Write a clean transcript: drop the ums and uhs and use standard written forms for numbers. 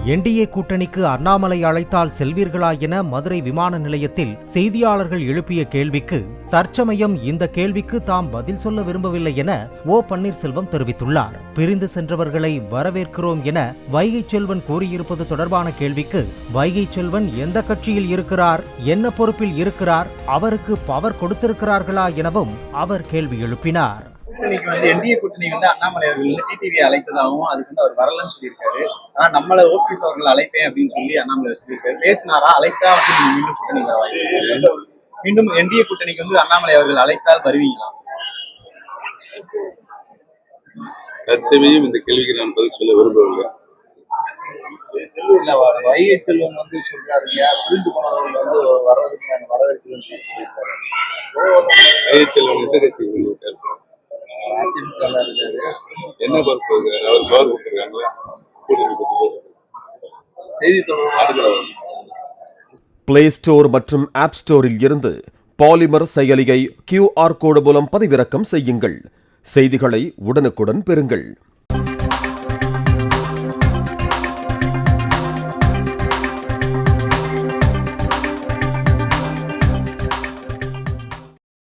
NDA கூட்டணிக்கு அண்ணாமலை அழைத்தால் செல்வீர்களா என மதுரை விமான நிலையத்தில் செய்தியாளர்கள் எழுப்பிய கேள்விக்கு தற்சமயம் இந்த கேள்விக்கு தாம் பதில் சொல்ல விரும்பவில்லை என ஓ பன்னீர்செல்வம் தெரிவித்துள்ளார். பிரிந்து சென்றவர்களை வரவேற்கிறோம் என வைகை செல்வன் கூறியிருப்பது தொடர்பான கேள்விக்கு வைகை செல்வன் எந்த கட்சியில் இருக்கிறார், என்ன பொறுப்பில் இருக்கிறார், அவருக்கு பவர் கொடுத்திருக்கிறார்களா எனவும் அவர் கேள்வி எழுப்பினார். என்டிஏ கூட்டணி அண்ணாமலை அவர்கள் டிடிவி அழைத்ததாகவும் அதுக்கு அவர் வரலன்னு சொல்லியிருக்காரு. ஆனா நம்மள ஓபிஎஸ் அவர்கள் அழைப்பேன் அப்படின்னு சொல்லி அண்ணாமலை சொல்லியிருக்காரு. பேசினாரா? அழைத்தா மீண்டும் கூட்டணி மீண்டும் என்டிஏ கூட்டணிக்கு அண்ணாமலை அவர்கள் அழைத்தால் வருவீங்களா? தற்சமயம் இந்த கேள்விக்கு நான் பதில் சொல்ல விரும்பவில்லை. வைகை செல்வன் சொல்றாருங்க, புரிந்து போனவர்கள் வர்றதுக்கு நான் வரவேற்கிறேன் சொல்லியிருக்காரு. வைகை செல்வன் எந்த கட்சிக்கு இருக்காரு? என்ன பொறுப்பு அவர் பவர் கொடுத்துருக்காங்களா? செய்தி தொடர்பாக பிளே ஸ்டோர் மற்றும் ஆப் ஸ்டோரில் இருந்து பாலிமர் செயலியை QR கோடு மூலம் பதிவிறக்கம் செய்யுங்கள். செய்திகளை உடனுக்குடன் பெறுங்கள்.